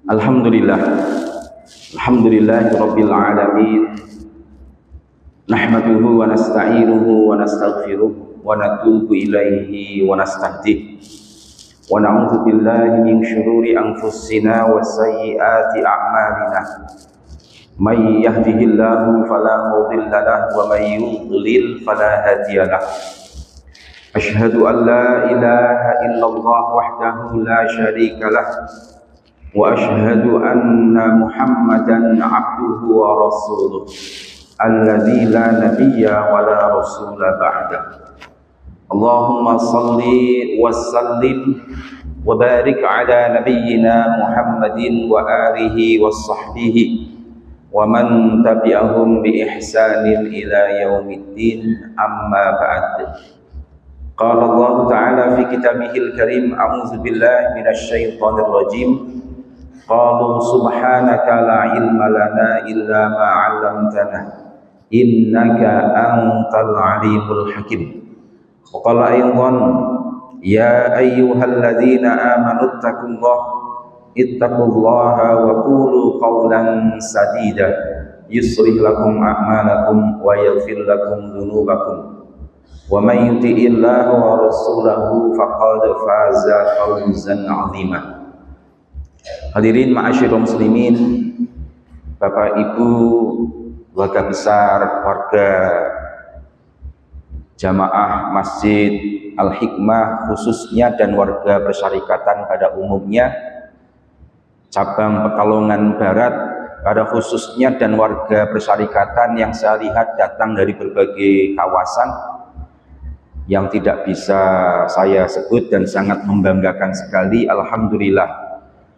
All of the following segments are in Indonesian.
Alhamdulillah, alhamdulillahirabbil alamin. Nahmaduhu wa nasta'inuhu wa nastaghfiruh wa natubu ilaihi wa nastahdiih. Wa na'udzu billahi min syururi anfusina wa sayyiati a'malina. May yahdihillahu fala mudilla lahu wa may yudlil fala hadiya lahu. Asyhadu an la ilaha illallah wahdahu la syarika lahu. Wa ashhadu anna Muhammadan abduhu wa rasuluh alladzi la nabiyya wa la rasula ba'da. Allahumma salli wa sallim wa barik ala nabiyyina Muhammadin wa alihi wa sahbihi wa man tabi'ahum bi ihsanin ila yaumiddin, amma ba'd. Qala Allah ta'ala fi kitabihil karim, a'udzu billahi minasy syaithanir rajim. Qalu subhanaka la ilma lana illa ma 'allamtana innaka antal alimul hakim. Wa qala aydan ya ayyuhalladzina amanu ittaqullaha wa qulu qawlan sadida yuslih lakum a'malakum wa yaghfir lakum dhunubakum wa may yuti'illaha wa rasulahu faqad faza fawzan 'azima. Hadirin ma'asyiral muslimin, Bapak Ibu, keluarga besar, warga jamaah Masjid Al-Hikmah khususnya dan warga persyarikatan pada umumnya, cabang Pekalongan Barat pada khususnya dan warga persyarikatan yang saya lihat datang dari berbagai kawasan yang tidak bisa saya sebut dan sangat membanggakan sekali. Alhamdulillah,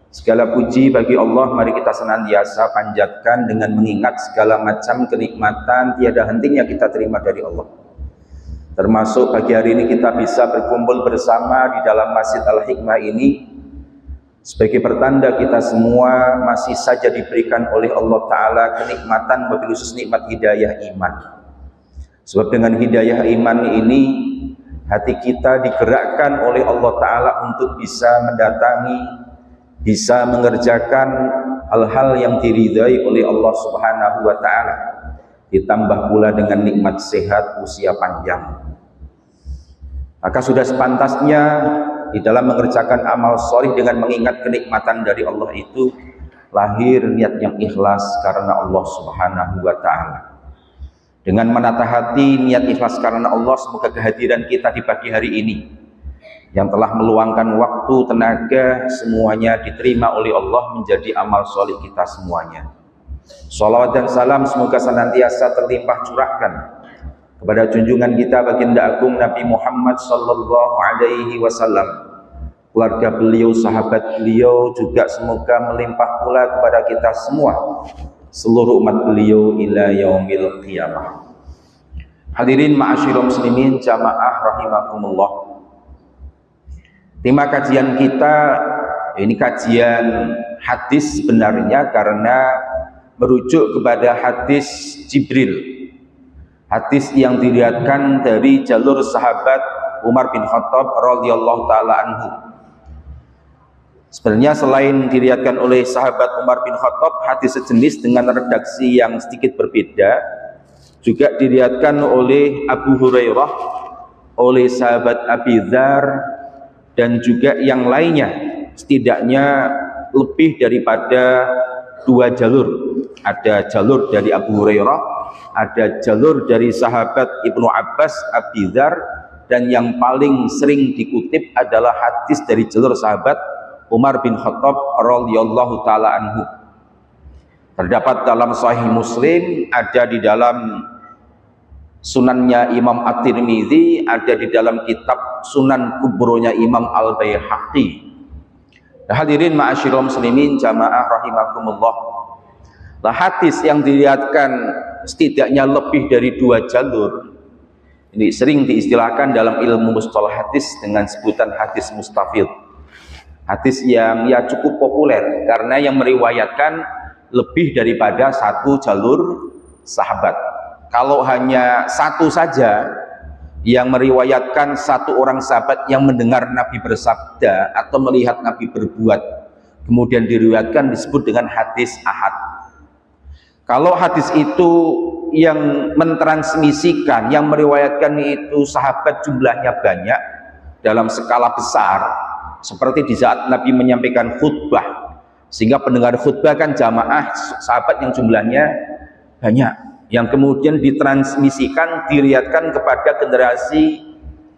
segala puji bagi Allah. Mari kita senantiasa panjatkan dengan mengingat segala macam kenikmatan tiada hentinya kita terima dari Allah. Termasuk pagi hari ini kita bisa berkumpul bersama di dalam Masjid Al-Hikmah ini sebagai pertanda kita semua masih saja diberikan oleh Allah Ta'ala kenikmatan, wabil khusus nikmat hidayah iman. Sebab dengan hidayah iman ini hati kita digerakkan oleh Allah Ta'ala untuk bisa mendatangi, bisa mengerjakan hal-hal yang diridhai oleh Allah Subhanahu wa Ta'ala, ditambah pula dengan nikmat sehat, usia panjang. Maka sudah sepantasnya di dalam mengerjakan amal solih dengan mengingat kenikmatan dari Allah itu lahir niat yang ikhlas karena Allah Subhanahu wa Ta'ala. Dengan menata hati niat ikhlas karena Allah, semoga kehadiran kita di pagi hari ini yang telah meluangkan waktu, tenaga, semuanya diterima oleh Allah menjadi amal soleh kita semuanya. Shalawat dan salam semoga senantiasa terlimpah curahkan kepada junjungan kita baginda agung Nabi Muhammad sallallahu alaihi wasallam, keluarga beliau, sahabat beliau, juga semoga melimpah pula kepada kita semua, seluruh umat beliau ila yaumil qiyamah. Hadirin ma'asyiral muslimin jamaah rahimakumullah. Tema kajian kita ini kajian hadis sebenarnya karena merujuk kepada hadis Jibril, hadis yang diriwayatkan dari jalur sahabat Umar bin Khattab radhiyallahu taala anhu. Sebenarnya selain diriwayatkan oleh sahabat Umar bin Khattab, hadis sejenis dengan redaksi yang sedikit berbeda juga diriwayatkan oleh Abu Hurairah, oleh sahabat Abi Dzar, dan juga yang lainnya, setidaknya lebih daripada 2 jalur. Ada jalur dari Abu Hurairah, ada jalur dari sahabat Ibnu Abbas, Abi Dzar, dan yang paling sering dikutip adalah hadis dari jalur sahabat Umar bin Khattab radhiyallahu taala anhu. Terdapat dalam Sahih Muslim, ada di dalam Sunannya Imam At-Tirmidzi, ada di dalam kitab Sunan Kubronya Imam Al-Baihaqi. Hadirin ma'asyiral muslimin jamaah rahimakumullah. Nah, hadis yang dilihatkan setidaknya lebih dari 2 jalur ini sering diistilahkan dalam ilmu mustalah hadis dengan sebutan hadis mustafid. Hadis yang ya cukup populer karena yang meriwayatkan lebih daripada 1 jalur sahabat. Kalau hanya 1 saja yang meriwayatkan 1 orang sahabat yang mendengar Nabi bersabda atau melihat Nabi berbuat, kemudian diriwayatkan disebut dengan hadis ahad. Kalau hadis itu yang mentransmisikan, yang meriwayatkan itu sahabat jumlahnya banyak dalam skala besar, seperti di saat Nabi menyampaikan khutbah, sehingga pendengar khutbah kan jamaah sahabat yang jumlahnya banyak, yang kemudian ditransmisikan, diriwayatkan kepada generasi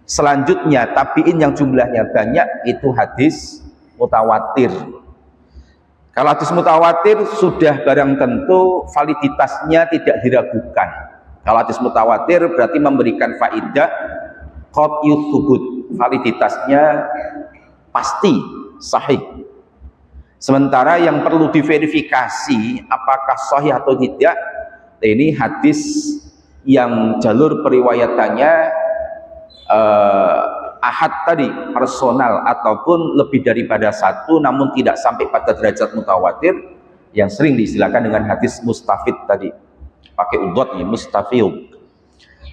selanjutnya, tabiin yang jumlahnya banyak, itu hadis mutawatir. Kalau hadis mutawatir sudah barang tentu validitasnya tidak diragukan. Kalau hadis mutawatir berarti memberikan faidah qat'iyut tsubut, validitasnya pasti sahih. Sementara yang perlu diverifikasi apakah sahih atau tidak, ini hadis yang jalur periwayatannya ahad tadi, personal, ataupun lebih daripada satu namun tidak sampai pada derajat mutawatir, yang sering diistilahkan dengan hadis mustafid tadi, pakai udhot nih, mustafid.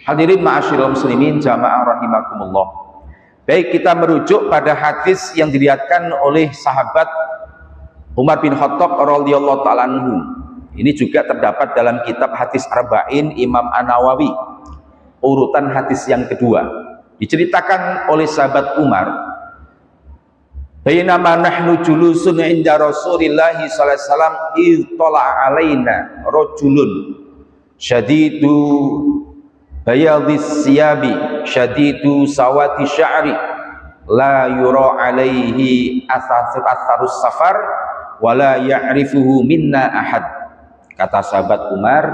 Hadirin ma'asyiral muslimin jamaah rahimakumullah. Baik, kita merujuk pada hadis yang diriwayatkan oleh sahabat Umar bin Khattab radhiyallahu ta'ala anhu. Ini juga terdapat dalam kitab Hadis Arba'in Imam An-Nawawi, urutan hadis yang kedua. Diceritakan oleh sahabat Umar, bainama nahnu julusun inda Rasulillah sallallahu alaihi wasallam ittala alaina rajulun syadidu bayadhis siyabi syadidu sawati sya'ri la yura alaihi atharus safar wala ya'rifuhu minna ahad. Kata sahabat Umar,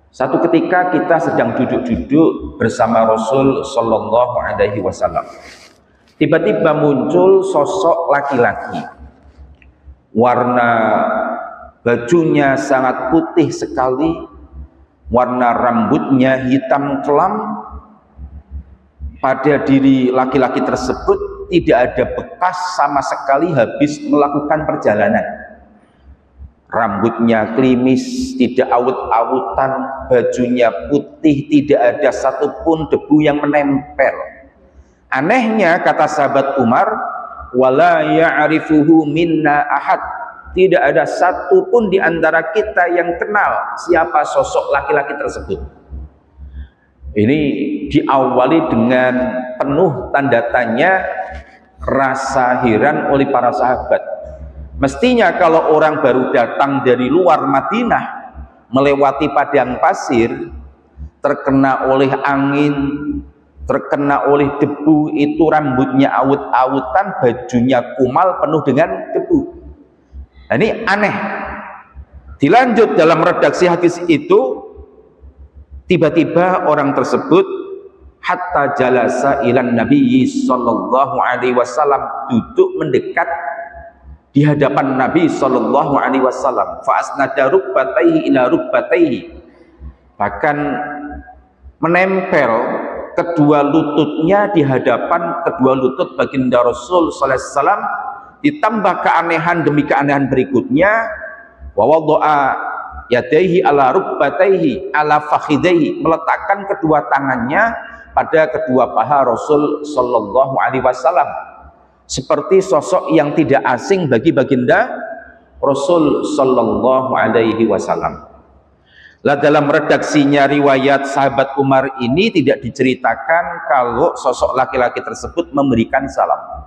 satu ketika kita sedang duduk-duduk bersama Rasul Sallallahu Alaihi Wasallam. Tiba-tiba muncul sosok laki-laki. Warna bajunya sangat putih sekali, warna rambutnya hitam kelam. Pada diri laki-laki tersebut tidak ada bekas sama sekali habis melakukan perjalanan. Rambutnya klimis, tidak awut-awutan, bajunya putih, tidak ada satupun debu yang menempel. Anehnya, kata sahabat Umar, wala ya'rifuhu minna ahad, tidak ada satupun di antara kita yang kenal siapa sosok laki-laki tersebut. Ini diawali dengan penuh tanda tanya, rasa heran oleh para sahabat. Mestinya kalau orang baru datang dari luar Madinah, melewati padang pasir, terkena oleh angin, terkena oleh debu, itu rambutnya awut-awutan, bajunya kumal penuh dengan debu. Nah, ini aneh. Dilanjut dalam redaksi hadis itu, tiba-tiba orang tersebut hatta jalasa ilan Nabi sallallahu alaihi wasallam, duduk mendekat di hadapan Nabi sallallahu alaihi wasallam, fa asnada rukbatayhi ila rukbatayhi, bahkan menempel kedua lututnya di hadapan kedua lutut baginda Rasul sallallahu alaihi wasallam. Ditambah keanehan demi keanehan berikutnya, wa wadha'a yadayhi ala rukbatayhi ala fakhidayhi, meletakkan kedua tangannya pada kedua paha Rasul sallallahu alaihi wasallam, seperti sosok yang tidak asing bagi baginda Rasul sallallahu alaihi wasallam. Lah dalam redaksinya riwayat sahabat Umar ini tidak diceritakan kalau sosok laki-laki tersebut memberikan salam.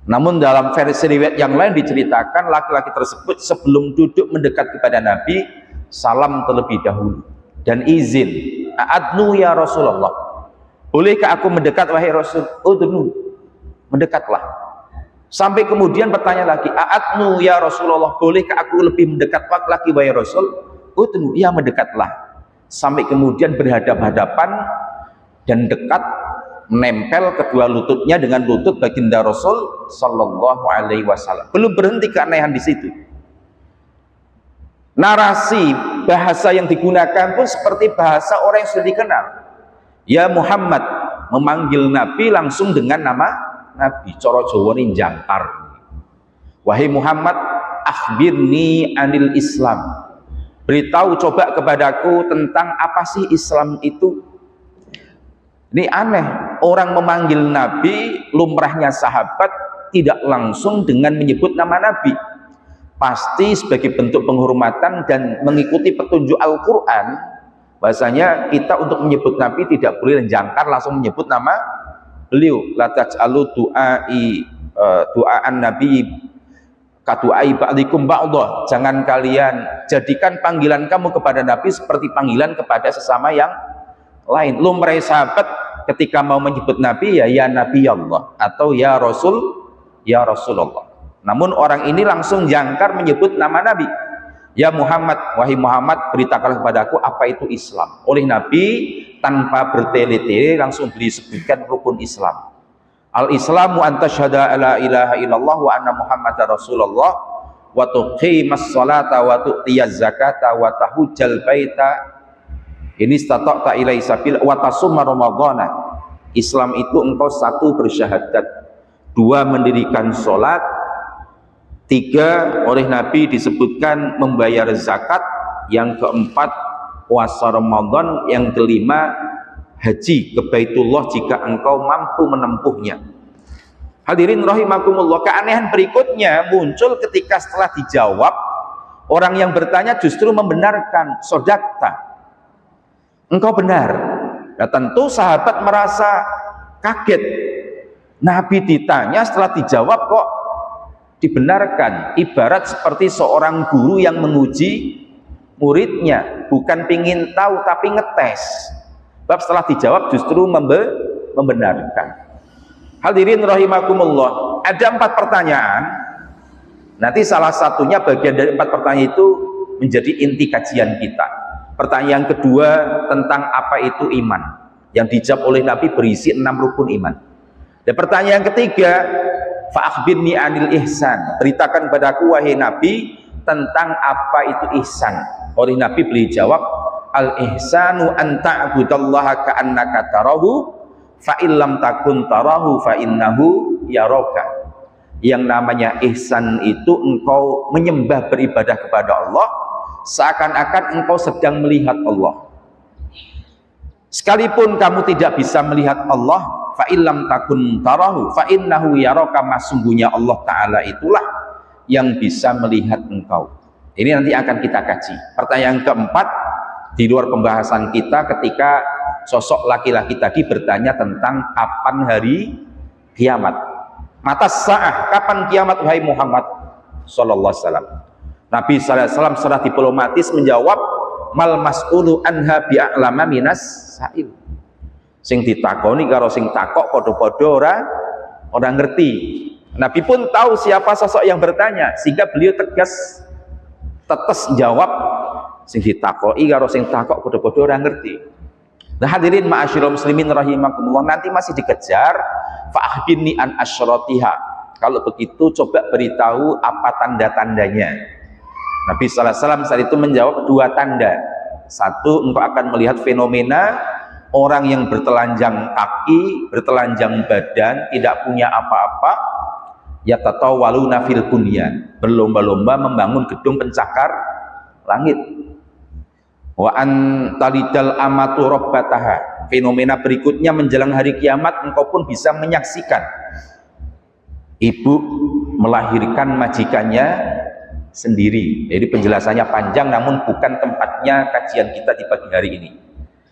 Namun dalam versi riwayat yang lain diceritakan laki-laki tersebut sebelum duduk mendekat kepada Nabi, salam terlebih dahulu dan izin, "A'adnu ya Rasulullah, bolehkah aku mendekat wahai Rasul?" "Udnu," mendekatlah. Sampai kemudian bertanya lagi, "A'adnu ya Rasulullah, bolehkah aku lebih mendekat lagi wahai Rasul?" "Udnu," ya mendekatlah. Sampai kemudian berhadap-hadapan dan dekat, menempel kedua lututnya dengan lutut baginda Rasul sallallahu alaihi wasallam. Belum berhenti keanehan di situ. Narasi bahasa yang digunakan pun seperti bahasa orang yang sudah dikenal. Ya Muhammad, memanggil Nabi langsung dengan nama Nabi, coro Jawa ini jangkar. Wahai Muhammad, akhbirni anil Islam, beritahu coba kepadaku tentang apa sih Islam itu. Ini aneh, orang memanggil Nabi, lumrahnya sahabat tidak langsung dengan menyebut nama Nabi, pasti sebagai bentuk penghormatan dan mengikuti petunjuk Al-Quran, bahasanya kita untuk menyebut Nabi tidak boleh jangkar langsung menyebut nama beliau. La taj'alu du'aan Nabi kadu'ai ba'dikum ba'dah. Jangan kalian jadikan panggilan kamu kepada Nabi seperti panggilan kepada sesama yang lain. Lumrah sahabat ketika mau menyebut Nabi ya Nabi Allah atau ya Rasul, ya Rasulullah. Namun orang ini langsung jangkar menyebut nama Nabi. Ya Muhammad, wahai Muhammad, beritakanlah kepadaku apa itu Islam. Oleh Nabi tanpa bertele-tele langsung disebutkan rukun Islam. Al-Islamu an tasyhada la ilaha illallah wa anna Muhammadar Rasulullah wa tuqimas sholata wa tu'tiyaz zakata wa tahujjal baita ini istata'ta ilaihi sabil wa tasumma ramadhana. Islam itu engkau satu bersyahadat, dua mendirikan sholat, tiga oleh Nabi disebutkan membayar zakat, yang keempat puasa Ramadan, yang kelima haji ke Baitullah jika engkau mampu menempuhnya. Hadirin rahimakumullah, keanehan berikutnya muncul ketika setelah dijawab orang yang bertanya justru membenarkan, sodakta, engkau benar. Nah, tentu sahabat merasa kaget. Nabi ditanya setelah dijawab kok dibenarkan. Ibarat seperti seorang guru yang menguji muridnya, bukan pingin tahu tapi ngetes. Sebab setelah dijawab justru membenarkan. Hadirin rahimakumullah, ada 4 pertanyaan. Nanti salah satunya bagian dari 4 pertanyaan itu menjadi inti kajian kita. Pertanyaan kedua tentang apa itu iman, yang dijawab oleh Nabi berisi 6 rukun iman. Dan pertanyaan ketiga, fa'akhbirni anil ihsan, beritakan padaku wahai Nabi tentang apa itu ihsan. Oleh Nabi beliau jawab, al ihsanu an ta'budallaha ka'annaka tarahu fa illam takun tarahu fa innahu yaraka. Yang namanya ihsan itu engkau menyembah beribadah kepada Allah seakan-akan engkau sedang melihat Allah. Sekalipun kamu tidak bisa melihat Allah, fa illam takun tarahu fa innahu yaraka, sungguhnya Allah Ta'ala itulah yang bisa melihat engkau. Ini nanti akan kita kaji. Pertanyaan keempat di luar pembahasan kita ketika sosok laki-laki tadi bertanya tentang kapan hari kiamat. Mata sa'ah, kapan kiamat wahai Muhammad sallallahu alaihi wasallam. Nabi sallallahu alaihi wasallam secara diplomatis menjawab, mal mas'ulu anha bi'a'lama minas sa'il. Sing ditakoni karo sing takok padha-padha ora ngerti. Nabi pun tahu siapa sosok yang bertanya sehingga beliau tegas tetes jawab, sing ditakoki karo sing takok padha-padha ora ngerti. Nah hadirin ma'asyiral muslimin rahimakumullah, nanti masih dikejar fa akhbirni an asyratiha. Kalau begitu coba beritahu apa tanda-tandanya. Nabi sallallahu alaihi wasallam saat itu menjawab 2 tanda. Satu, engkau akan melihat fenomena orang yang bertelanjang kaki, bertelanjang badan, tidak punya apa-apa, yatatawaluna fil bunyan, berlomba-lomba membangun gedung pencakar langit. Wa an talidal amatu rabbataha. Fenomena berikutnya menjelang hari kiamat engkau pun bisa menyaksikan ibu melahirkan majikannya sendiri. Jadi penjelasannya panjang namun bukan tempatnya kajian kita di pagi hari ini.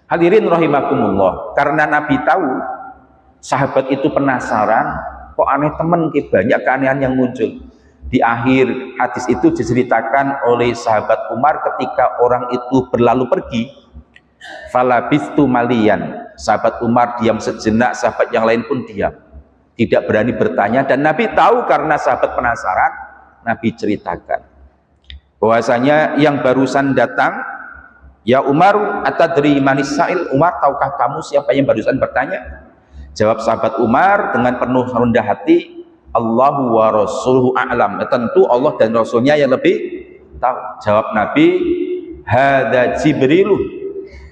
Hadirin rahimakumullah, karena Nabi tahu sahabat itu penasaran, kok aneh temen, banyak keanehan yang muncul. Di akhir hadis itu diceritakan oleh sahabat Umar ketika orang itu berlalu pergi, falabistu malian, sahabat Umar diam sejenak, sahabat yang lain pun diam, tidak berani bertanya. Dan Nabi tahu karena sahabat penasaran, Nabi ceritakan bahwasanya yang barusan datang, ya Umar atadri manis sa'il, Umar tahukah kamu siapa yang barusan bertanya? Jawab sahabat Umar dengan penuh rendah hati, Allahu wa rasuluhu a'lam, tentu Allah dan Rasulnya yang lebih tahu. Jawab Nabi, hadza Jibrilu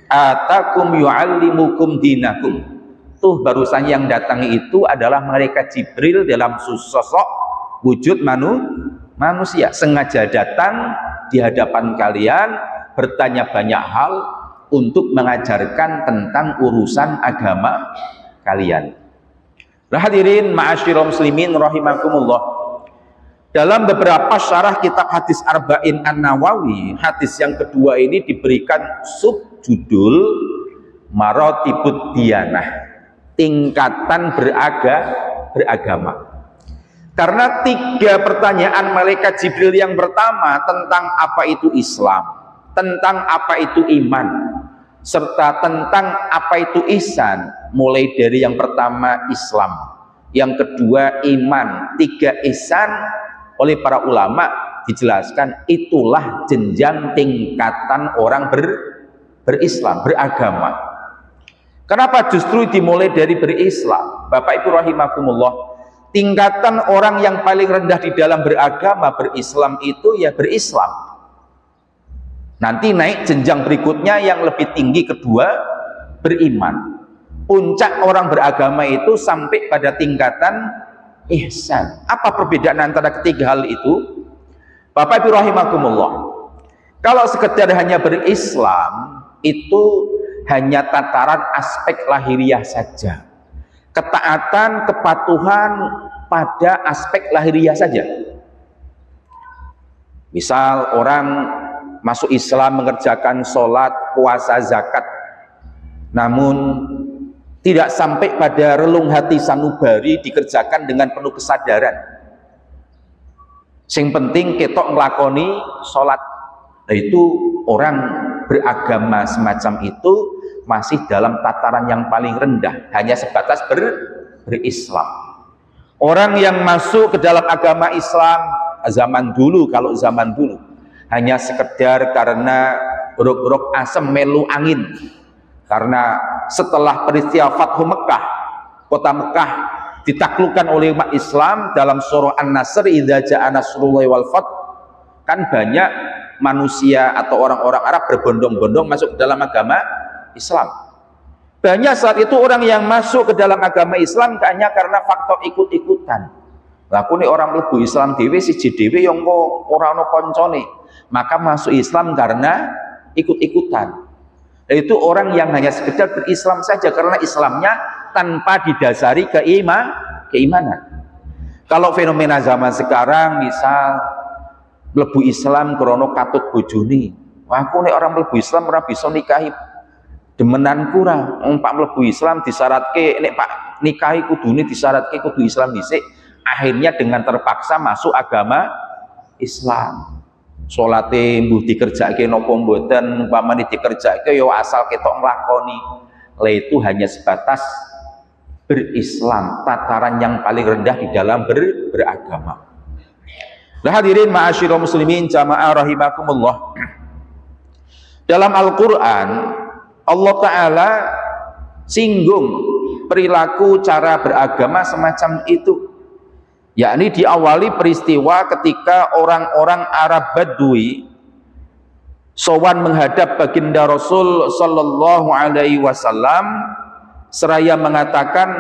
atakum yu'allimukum dinakum. Tuh barusan yang datang itu adalah malaikat Jibril dalam sosok wujud manusia, sengaja datang di hadapan kalian bertanya banyak hal untuk mengajarkan tentang urusan agama kalian. Hadirin ma'asyiral muslimin rahimakumullah, Dalam beberapa syarah kitab hadis Arba'in An-Nawawi, hadis yang kedua ini diberikan subjudul Maratibud Diyanah, tingkatan beragama. Karena 3 pertanyaan malaikat Jibril yang pertama tentang apa itu Islam, tentang apa itu iman, serta tentang apa itu ihsan, mulai dari yang pertama Islam, yang kedua iman, 3 ihsan, oleh para ulama dijelaskan itulah jenjang tingkatan orang berislam, beragama. Kenapa justru dimulai dari berislam? Bapak Ibu rahimakumullah, tingkatan orang yang paling rendah di dalam beragama, berislam itu ya berislam. Nanti naik jenjang berikutnya yang lebih tinggi kedua, beriman. Puncak orang beragama itu sampai pada tingkatan ihsan. Apa perbedaan antara ketiga hal itu? Bapak Ibu rahimakumullah, kalau sekedar hanya berislam itu hanya tataran aspek lahiriah saja, ketaatan, kepatuhan pada aspek lahiriah saja. Misal orang masuk Islam, mengerjakan sholat, puasa, zakat, namun tidak sampai pada relung hati sanubari dikerjakan dengan penuh kesadaran. Sing penting ketok ngelakoni sholat. Nah, itu orang beragama semacam itu masih dalam tataran yang paling rendah, hanya sebatas berislam. Orang yang masuk ke dalam agama Islam zaman dulu, kalau zaman dulu hanya sekedar karena rok-rok asem melu angin. Karena setelah peristiwa Fathu Mekah, kota Mekah ditaklukkan oleh umat Islam, dalam surah An-Nasr, idza jaa nasrullahi wal fath, kan banyak manusia atau orang-orang Arab berbondong-bondong masuk ke dalam agama Islam. Banyak saat itu orang yang masuk ke dalam agama Islam hanya karena faktor ikut-ikutan. Laku nih orang mlebu Islam dhewe siji dhewe yang ora ana koncone, maka masuk Islam karena ikut-ikutan. Itu orang yang hanya sekedar berislam saja karena Islamnya tanpa didasari keimanan. Kalau fenomena zaman sekarang, misal mlebu Islam krono katut bojone, aku nek orang mlebu Islam ora bisa nikahi demenanku ra, pak mlebu Islam disyaratke nek pak nikahi kudune disyaratke kudu Islam dhisik, akhirnya dengan terpaksa masuk agama Islam. Salate mbuh dikerjake napa mboten, umpamane dikerjake ya asal ketok nglakoni. Lah itu hanya sebatas berislam, tataran yang paling rendah di dalam beragama. Lah hadirin ma'asyiral muslimin jamaah rahimakumullah. Dalam Al-Qur'an Allah Ta'ala singgung perilaku cara beragama semacam itu, yakni diawali peristiwa ketika orang-orang Arab Badui sowan menghadap baginda Rasul sallallahu alaihi wasallam seraya mengatakan,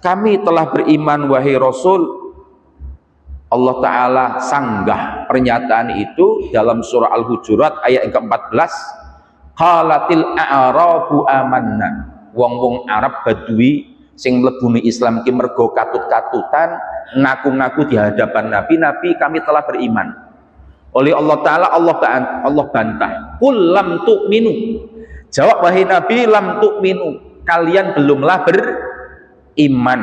kami telah beriman wahai Rasul. Allah Ta'ala sanggah pernyataan itu dalam surah Al-Hujurat ayat yang ke-14. Qalatil a'rabu amanna, wong-wong Arab Badui sing mlebune Islam ki mergo katut-katutan ngaku-ngaku di hadapan Nabi kami telah beriman. Oleh Allah Ta'ala Allah bantah, kul lam tu'minu, jawab wahai Nabi, lam tu'minu, kalian belumlah beriman,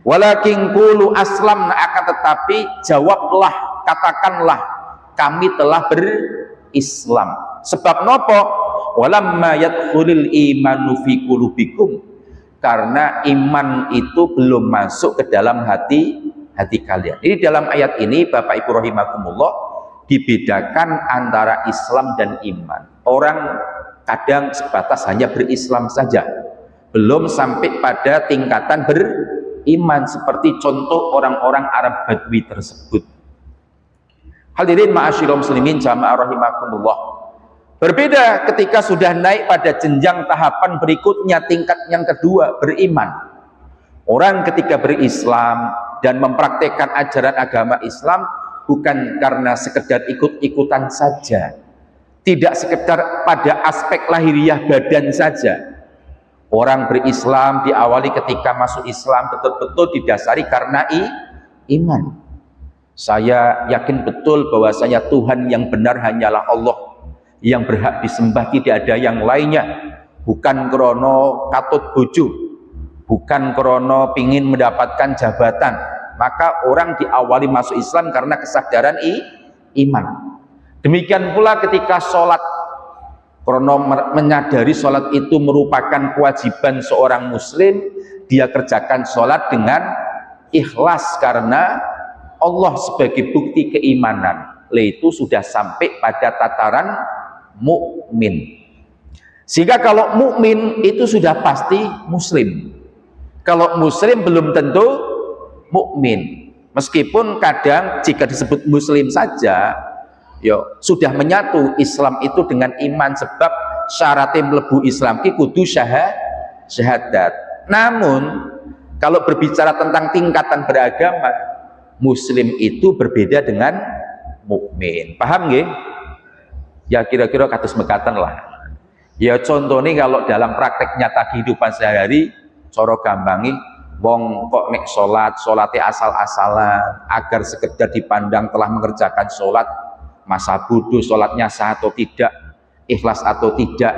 walakin qulu aslamna, akan tetapi jawablah, katakanlah kami telah berislam. Sebab nopo? Walamma yadkhulul imanu fi qulubikum, karena iman itu belum masuk ke dalam hati kalian. Ini dalam ayat ini Bapak Ibu rahimakumullah dibedakan antara Islam dan iman. Orang kadang sebatas hanya berislam saja, belum sampai pada tingkatan beriman seperti contoh orang-orang Arab Badui tersebut. Hadirin ma'asyiral muslimin jamaah rahimakumullah. Berbeda ketika sudah naik pada jenjang tahapan berikutnya, tingkat yang kedua, beriman. Orang ketika berislam dan mempraktekkan ajaran agama Islam bukan karena sekedar ikut-ikutan saja, tidak sekedar pada aspek lahiriah badan saja. Orang berislam diawali ketika masuk Islam betul-betul didasari karena iman. Saya yakin betul bahwasanya Tuhan yang benar hanyalah Allah, yang berhak disembah tidak ada yang lainnya, bukan krono katut bojo, bukan krono pingin mendapatkan jabatan. Maka orang diawali masuk Islam karena kesadaran iman. Demikian pula ketika sholat, krono menyadari sholat itu merupakan kewajiban seorang muslim, dia kerjakan sholat dengan ikhlas karena Allah sebagai bukti keimanan. Itu sudah sampai pada tataran mukmin. Sehingga kalau mukmin itu sudah pasti muslim. Kalau muslim belum tentu mukmin. Meskipun kadang jika disebut muslim saja, sudah menyatu Islam itu dengan iman, sebab syaratnya mlebu Islam ki kudu syahadat. Namun kalau berbicara tentang tingkatan beragama, muslim itu berbeda dengan mukmin. Paham nggih? Ya kira-kira kados mekaten lah. Ya contohnya kalau dalam praktek nyata kehidupan sehari-hari, cara gambangi wong kok nek salatnya asal-asalan agar sekedar dipandang telah mengerjakan salat, masa bodoh salatnya sah atau tidak, ikhlas atau tidak,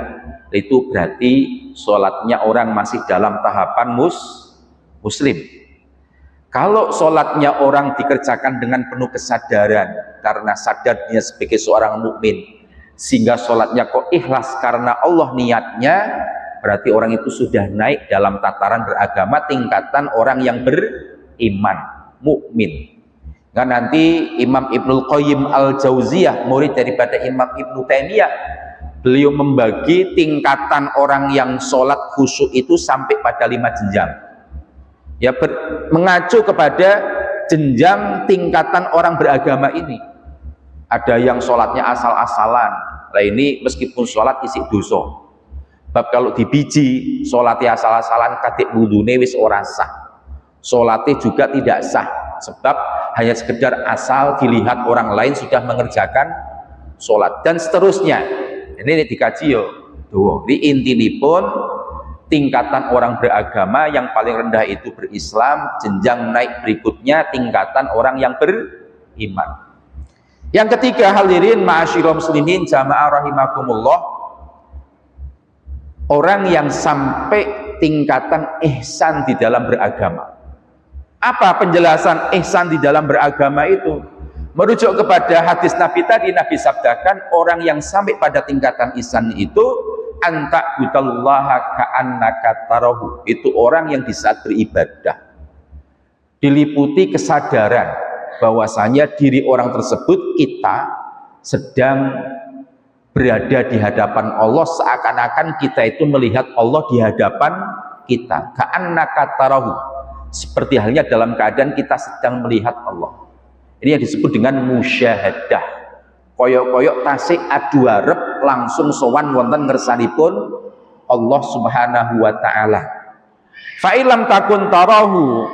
itu berarti salatnya orang masih dalam tahapan muslim. Kalau salatnya orang dikerjakan dengan penuh kesadaran karena sadar dia sebagai seorang mukmin, sehingga sholatnya kok ikhlas karena Allah niatnya, berarti orang itu sudah naik dalam tataran beragama tingkatan orang yang beriman, mukmin. Nah, nanti Imam Ibnul Qayyim Al-Jauziyah, murid daripada Imam Ibnu Taimiyah, beliau membagi tingkatan orang yang sholat khusyuk itu sampai pada 5 jenjang. Ya, mengacu kepada jenjang tingkatan orang beragama ini. Ada yang sholatnya asal-asalan, lah ini meskipun sholat isi dosa. Bab kalau dibiji sholatnya asal-asalan katik wudune wis ora sah. Sholatnya juga tidak sah, sebab hanya sekedar asal dilihat orang lain sudah mengerjakan sholat dan seterusnya. Ini dikaji yo. Di intinipun tingkatan orang beragama yang paling rendah itu berislam, jenjang naik berikutnya tingkatan orang yang beriman. Yang ketiga, hadirin ma'asyiral muslimin jamaah rahimakumullah, orang yang sampai tingkatan ihsan di dalam beragama. Apa penjelasan ihsan di dalam beragama itu? Merujuk kepada hadis Nabi tadi, Nabi sabdakan orang yang sampai pada tingkatan ihsan itu anta butallaha ka'annaka tarahu, itu orang yang di saat beribadah diliputi kesadaran bahwasanya diri orang tersebut, kita sedang berada di hadapan Allah, seakan-akan kita itu melihat Allah di hadapan kita. Ka'annaka tarahu, seperti halnya dalam keadaan kita sedang melihat Allah. Ini yang disebut dengan musyahadah. Koyok-koyok tasik adu arep langsung sowan wonten ngersanipun Allah Subhanahu wa taala. Fa ilam takun tarahu,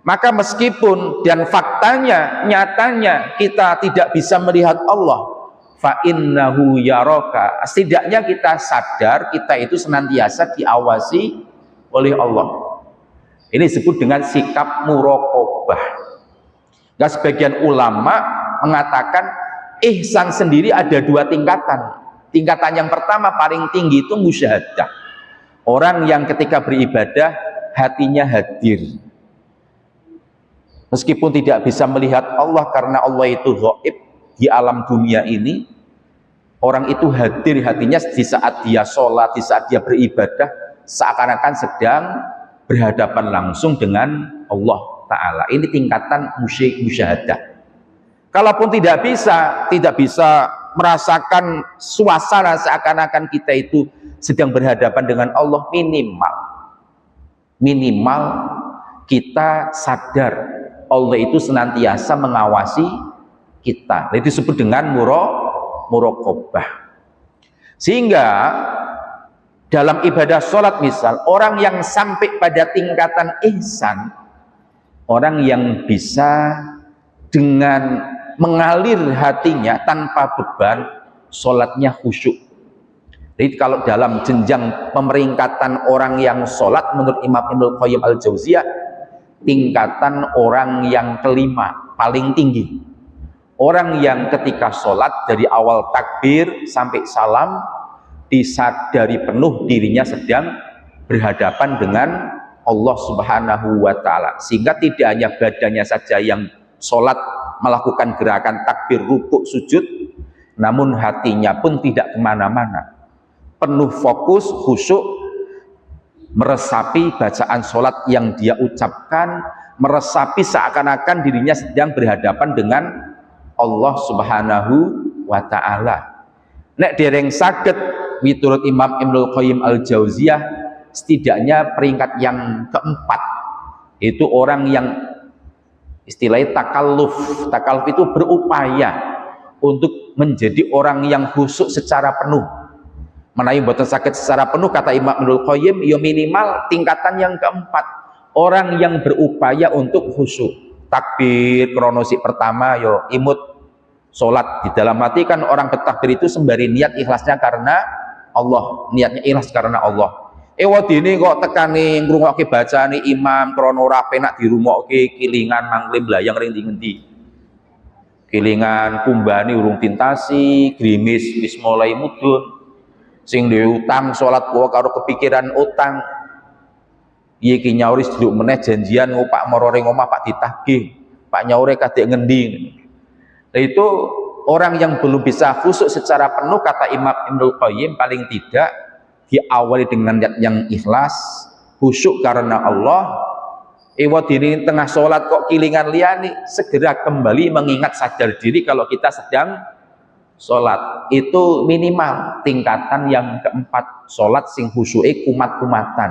maka meskipun dan faktanya, nyatanya kita tidak bisa melihat Allah, fa innahu yaraka, setidaknya kita sadar kita itu senantiasa diawasi oleh Allah. Ini disebut dengan sikap muraqabah. Nah, sebagian ulama mengatakan ihsan sendiri ada 2 tingkatan. Tingkatan yang pertama paling tinggi itu musyahadah. Orang yang ketika beribadah hatinya hadir. Meskipun tidak bisa melihat Allah karena Allah itu ghaib di alam dunia ini, orang itu hadir hatinya di saat dia sholat, di saat dia beribadah, seakan-akan sedang berhadapan langsung dengan Allah Ta'ala. Ini tingkatan musyahadah. Kalaupun tidak bisa merasakan suasana seakan-akan kita itu sedang berhadapan dengan Allah, minimal kita sadar Allah itu senantiasa mengawasi kita. Itu disebut dengan muraqabah. Sehingga dalam ibadah sholat misal, orang yang sampai pada tingkatan ihsan, orang yang bisa dengan mengalir hatinya tanpa beban, sholatnya khusyuk. Jadi kalau dalam jenjang pemeringkatan orang yang sholat menurut Imam Ibnul Qayyim Al-Jauziyah, tingkatan orang yang kelima, paling tinggi. Orang yang ketika sholat dari awal takbir sampai salam disadari penuh dirinya sedang berhadapan dengan Allah Subhanahu wa Ta'ala, sehingga tidak hanya badannya saja yang sholat melakukan gerakan takbir, rukuk, sujud, namun hatinya pun tidak kemana-mana, penuh fokus, khusyuk, meresapi bacaan sholat yang dia ucapkan, meresapi seakan-akan dirinya sedang berhadapan dengan Allah Subhanahu wa Ta'ala. Nek dereng saged miturut Imam Ibnul Qayyim Al-Jauziyah, setidaknya peringkat yang keempat itu orang yang istilahnya takalluf. Takalluf itu berupaya untuk menjadi orang yang khusyuk secara penuh. Menawi boten saged secara penuh, kata Imam Ibnul Qayyim, ya minimal tingkatan yang keempat, orang yang berupaya untuk khusyuk. Takbir kronosik pertama yo imut sholat, di dalam hati kan orang bertakbir itu sembari niat ikhlasnya karena Allah, niatnya ikhlas karena Allah. Wadine kok tekani ngrungokke bacane imam krono ora penak dirungokke, kilingan mangklim blayang ring ngendi, kilingan kumbani urung tintasi, grimis wis mulai mudhun, sing duwe utang sholat kok karo kepikiran utang, iki nyauris duduk meneh janjian Pak moro ring omah Pak ditagih, Pak nyaure kadek ngendi. Nah, itu orang yang belum bisa khusyuk secara penuh, kata Imam Ibnul Qayyim, paling tidak diawali dengan niat yang ikhlas, khusyuk karena Allah. Dini tengah sholat kok kilingan liani, segera kembali mengingat sadar diri kalau kita sedang sholat. Itu minimal tingkatan yang keempat, sholat sing khusyuke kumat-kumatan.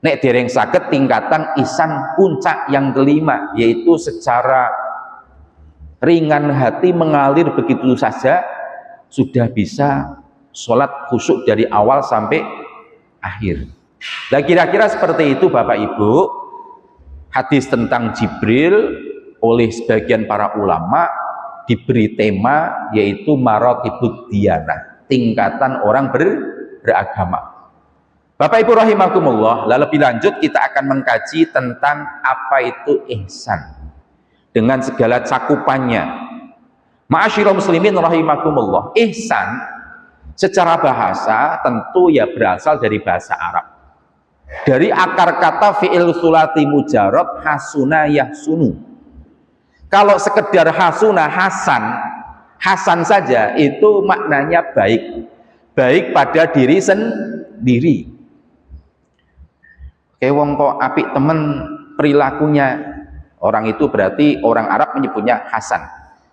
Nek dereng saged tingkatan ihsan puncak yang kelima, yaitu secara ringan hati mengalir begitu saja sudah bisa sholat khusyuk dari awal sampai akhir. Nah, kira-kira seperti itu Bapak Ibu, hadis tentang Jibril oleh sebagian para ulama diberi tema yaitu maratibud diyanah, tingkatan orang beragama. Bapak Ibu rahimakumullah, lebih lanjut kita akan mengkaji tentang apa itu ihsan dengan segala cakupannya. Ma'asyiral muslimin rahimakumullah, ihsan secara bahasa tentu ya berasal dari bahasa Arab. Dari akar kata fi'il sulati mujarrad hasuna yahsunu. Kalau sekedar hasuna, hasan saja itu maknanya baik. Baik pada diri sendiri. Wong kok apik temen perilakunya, orang itu berarti orang Arab menyebutnya hasan.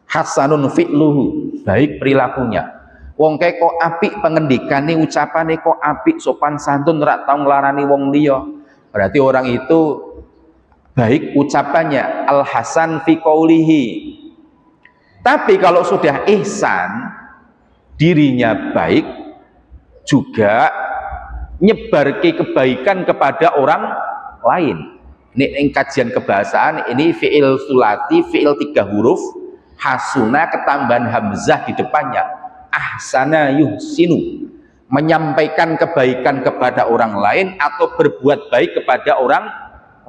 Hasanun fi'luhu, baik perilakunya. Wong kok apik pengendikane, ucapane kok apik, sopan santun, ora tau nglarani wong liya, berarti orang itu baik ucapannya, al hasan fi qaulihi. Tapi kalau sudah ihsan, dirinya baik, juga nyebar kebaikan kepada orang lain. Ini kajian kebahasaan, ini fi'il sulati, fi'il 3 huruf, hasuna ketambahan hamzah di depannya, ahsana yuhsinu, menyampaikan kebaikan kepada orang lain atau berbuat baik kepada orang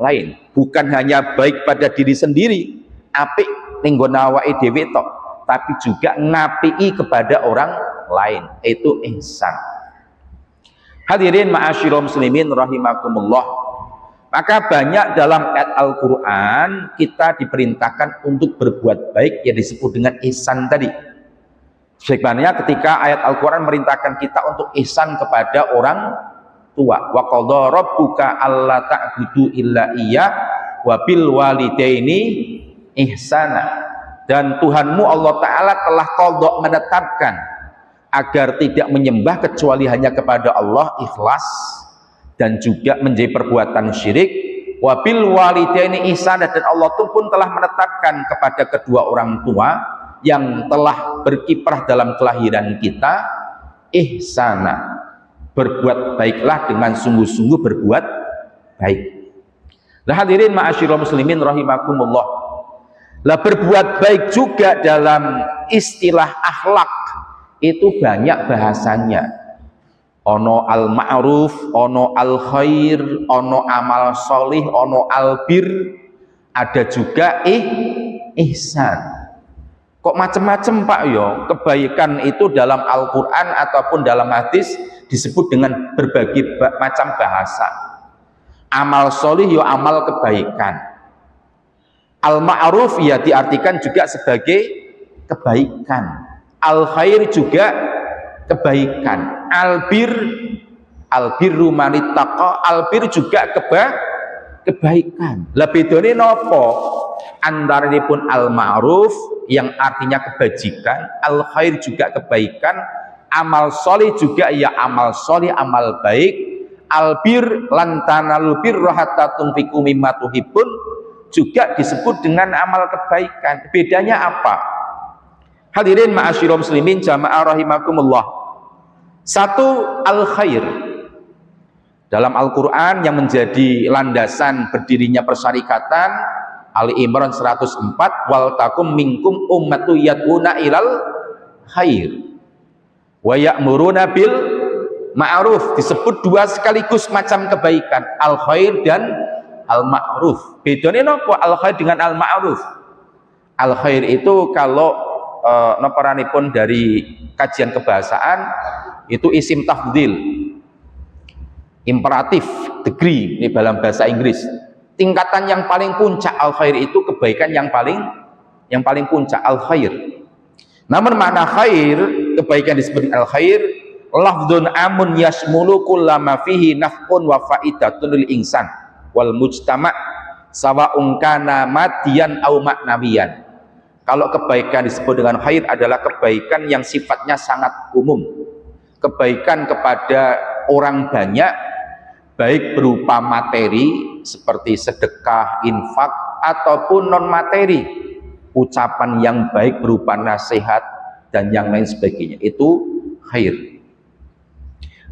lain. Bukan hanya baik pada diri sendiri, apik ning nggon awake dhewe tok, tapi juga ngapiki kepada orang lain. Itu ihsan. Hadirin ma'asyiral muslimin rahimakumullah. Maka banyak dalam ayat Al-Quran kita diperintahkan untuk berbuat baik yang disebut dengan ihsan tadi. Sebenarnya ketika ayat Al-Quran merintahkan kita untuk ihsan kepada orang tua, wa qadha rabbuka alla ta'budu illa iyyah wa bil walidaini ihsana. Dan Tuhanmu Allah Ta'ala telah qadha menetapkan agar tidak menyembah kecuali hanya kepada Allah, ikhlas, dan juga menjadi perbuatan syirik. Wabil walidaini ihsana, dan Allah pun telah menetapkan kepada kedua orang tua yang telah berkiprah dalam kelahiran kita, ihsana, berbuat baiklah dengan sungguh-sungguh berbuat baik. Nah hadirin ma'asyiral muslimin rahimakumullah, lah berbuat baik juga dalam istilah akhlak itu banyak bahasannya. Ono al ma'ruf, ono al khair, ono amal solih, ono al bir, ada juga ihsan. Kok macam-macam Pak yo? Kebaikan itu dalam Al-Qur'an ataupun dalam hadis disebut dengan berbagai macam bahasa. Amal solih yo amal kebaikan. Al-ma'ruf ya diartikan juga sebagai kebaikan. Al-khair juga kebaikan. Albirru manittaqa, albir juga kebaikan. Lah bedane napa? Antaranipun al-ma'ruf yang artinya kebajikan, al-khair juga kebaikan, amal solih juga ya amal solih, amal baik, albir lantanalul birra hatta tunfiqu mimma tuhibbun juga disebut dengan amal kebaikan. Bedanya apa? Hadirin ma'asyiral muslimin jamaah rahimakumullah. Satu, al-khair. Dalam Al-Qur'an yang menjadi landasan berdirinya persyarikatan, Ali Imran 104, wal takum minkum ummatu yad'una ilal khair wa ya'muruna bil ma'ruf. Disebut dua sekaligus macam kebaikan, al khair dan al ma'ruf. Bedanya napa al khair dengan al ma'ruf? Al khair itu kalau noporanipun dari kajian kebahasaan itu isim tafdhil, imperatif, degree ini dalam bahasa Inggris. Tingkatan yang paling puncak al khair itu kebaikan yang paling puncak al khair. Namun makna khair, kebaikan disebut al khair, lafdzun amun yasmulu kullama fihi naf'un wa faidatun lil insan wal mujtama' sawa'un kana madiyan au maknawiyan. Kalau kebaikan disebut dengan khair adalah kebaikan yang sifatnya sangat umum, kebaikan kepada orang banyak, baik berupa materi seperti sedekah, infak, ataupun non materi, ucapan yang baik berupa nasihat dan yang lain sebagainya, itu khair.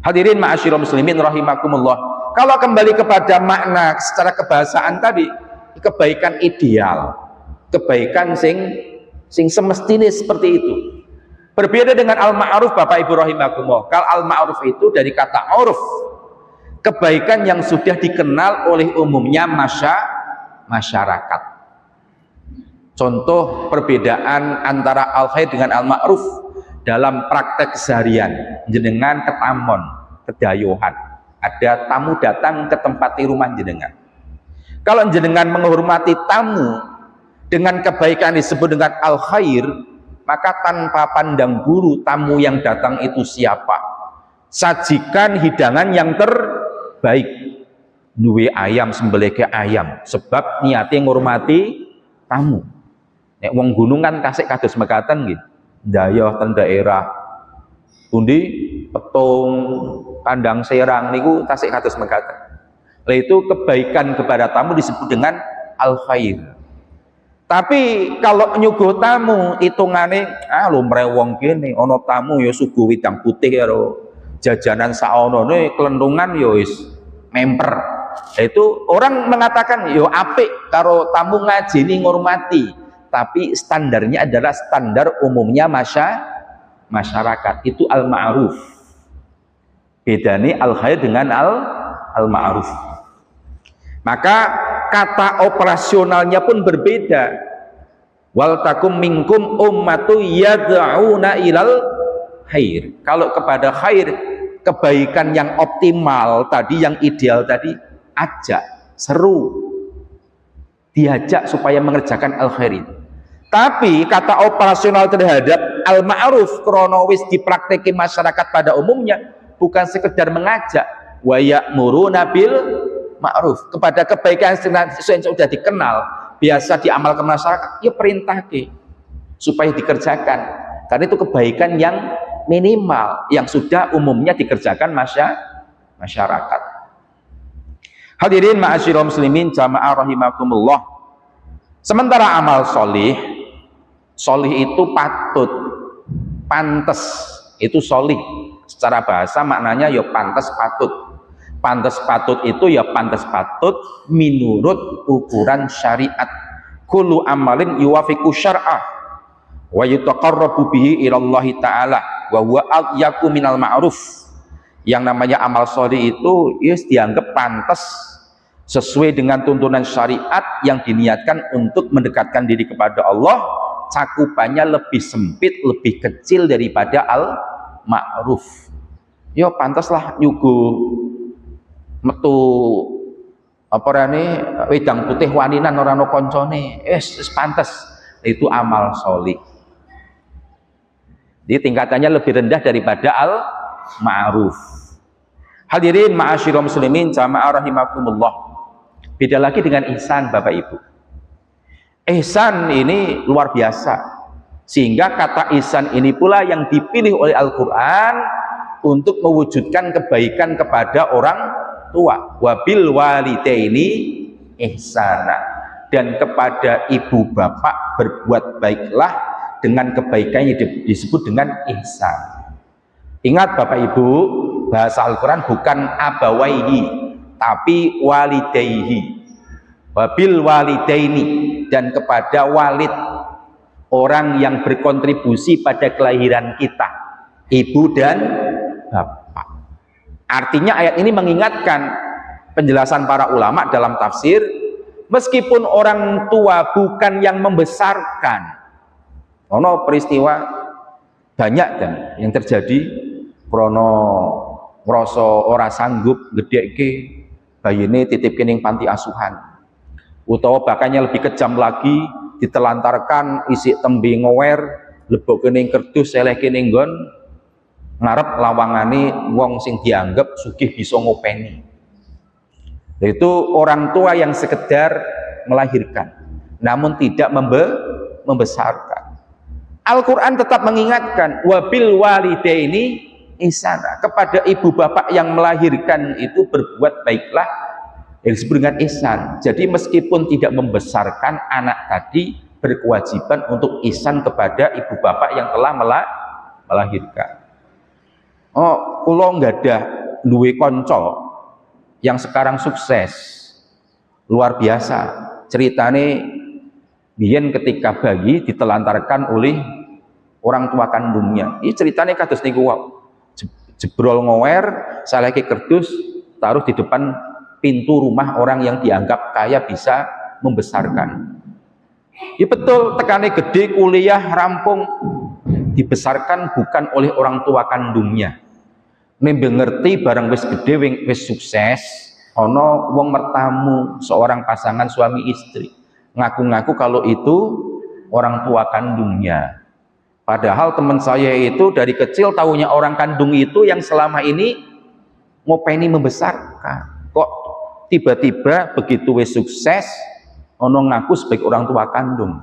Hadirin ma'asyiral muslimin rahimakumullah. Kalau kembali kepada makna secara kebahasaan tadi, kebaikan ideal, kebaikan sing semestinya seperti itu. Berbeda dengan al-ma'ruf Bapak Ibu rahimakumullah. Kalau al-ma'ruf itu dari kata uruf, kebaikan yang sudah dikenal oleh umumnya masyarakat. Contoh perbedaan antara al-khair dengan al-ma'ruf dalam praktek keseharian. Jenengan ketamon, kedayuhan, ada tamu datang ke tempat di rumah jenengan. Kalau jenengan menghormati tamu dengan kebaikan disebut dengan al-khair, maka tanpa pandang bulu tamu yang datang itu siapa, sajikan hidangan yang terbaik. Duwe ayam, sembelih ke ayam, sebab niatnya ngurmati tamu. Nek wong gunung kan kasih kados mekaten nggih. Dayoh ten daerah pundi petung kandang serang niku tasik kados mekaten. Lah itu kebaikan kepada tamu disebut dengan al-khair. Tapi kalau nyuguh tamu hitungane lumrah wong kene ana tamu ya suguh widang putih karo jajanan saonone kelentungan ya wis memper. Itu orang mengatakan yo apik karo tamu ngajeni ngurmati, tapi standarnya adalah standar umumnya masyarakat. Itu al-ma'ruf. Bedane al-khair dengan al-ma'ruf. Maka kata operasionalnya pun berbeda. Wal takum minkum ummatu yad'una ilal khair. Kalau kepada khair, kebaikan yang optimal tadi, yang ideal tadi, ajak, seru, diajak supaya mengerjakan al-khair itu. Tapi kata operasional terhadap al-ma'ruf kronowis dipraktekkan masyarakat pada umumnya bukan sekedar mengajak, wa ya'muruna bil ma'ruf, kepada kebaikan yang sudah dikenal biasa diamalkan masyarakat, ya perintah supaya dikerjakan, karena itu kebaikan yang minimal yang sudah umumnya dikerjakan masyarakat. Hadirin ma'asyiral muslimin jamaah rahimakumullah. Sementara amal solih itu patut, pantes, itu solih secara bahasa maknanya ya pantes patut. Pantes patut itu ya pantes patut menurut ukuran syariat. Kullu amalin yuwafiqu syar'ah wa yutaqarrabu bihi ilallahi ta'ala wa huwa adyaku minal ma'ruf. Yang namanya amal sholih itu dianggap pantas sesuai dengan tuntunan syariat yang diniatkan untuk mendekatkan diri kepada Allah, cakupannya lebih sempit, lebih kecil daripada al-ma'ruf. Yo pantaslah nyugo metu apa rene wedang putih waninan ora ana kancane, wis pantes, itu amal sholih. Jadi tingkatannya lebih rendah daripada al-ma'ruf. Hadirin ma'asyiral muslimin jamaah rahimakumullah. Beda lagi dengan ihsan Bapak Ibu. Ihsan ini luar biasa. Sehingga kata ihsan ini pula yang dipilih oleh Al-Qur'an untuk mewujudkan kebaikan kepada orang tua. Wabil walidaini ihsana. Dan kepada ibu bapak berbuat baiklah dengan kebaikan yang disebut dengan ihsan. Ingat Bapak Ibu, bahasa Al-Quran bukan abawaihi, tapi walidaihi. Wabil walidaini, dan kepada walid, orang yang berkontribusi pada kelahiran kita, ibu dan bapak. Artinya ayat ini mengingatkan penjelasan para ulama dalam tafsir, meskipun orang tua bukan yang membesarkan. Ono peristiwa banyak kan yang terjadi krono ngrasa ora sanggup gedhekke bayine titipke ning panti asuhan, utawa bahkannya lebih kejam lagi ditelantarkan isi tembe ngower lebokke ning kerdus selehke ning nggon ngarep lawangane wong sing dianggap sugih bisa ngopeni. Itu orang tua yang sekedar melahirkan namun tidak membesarkan. Al-Quran tetap mengingatkan wabil walidaini ihsana, kepada ibu bapak yang melahirkan itu berbuat baiklah, yang disebut dengan ihsan. Jadi meskipun tidak membesarkan, anak tadi berkewajiban untuk ihsan kepada ibu bapak yang telah melahirkan. Oh, kula nggadah duwe kanca yang sekarang sukses luar biasa. Ceritane biyen ketika bayi ditelantarkan oleh orang tua kandungnya. Ini ceritanya kados niku wae. Jebrol ngower, salehke kerdus, taruh di depan pintu rumah orang yang dianggap kaya bisa membesarkan. Ya betul, tekane gede, kuliah, rampung, dibesarkan bukan oleh orang tua kandungnya. Nembe ngerti barang wis gede, wis sukses, ana wong mertamu, seorang pasangan suami istri, ngaku-ngaku kalau itu orang tua kandungnya. Padahal teman saya itu dari kecil tahunya orang kandung itu yang selama ini ngopeni membesarkan. Kok tiba-tiba begitu wis sukses ono ngaku sebagai orang tua kandung.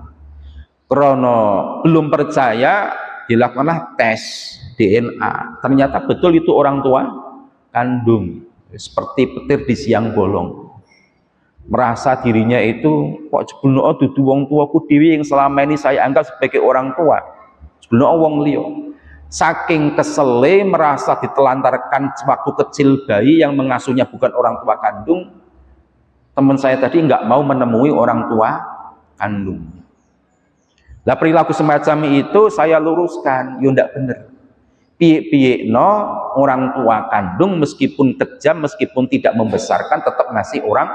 Krono belum percaya, dilakukanlah tes DNA. Ternyata betul itu orang tua kandung. Seperti petir di siang bolong. Merasa dirinya itu kok jebulno dudu wong tuaku dhewe yang selama ini saya anggap sebagai orang tua, jebulno wong liya. Saking kesele merasa ditelantarkan waktu kecil bayi yang mengasuhnya bukan orang tua kandung, teman saya tadi nggak mau menemui orang tua kandung. Lah perilaku semacam itu saya luruskan, yo ndak bener. Piye-piye no orang tua kandung meskipun kejam, meskipun tidak membesarkan tetap masih orang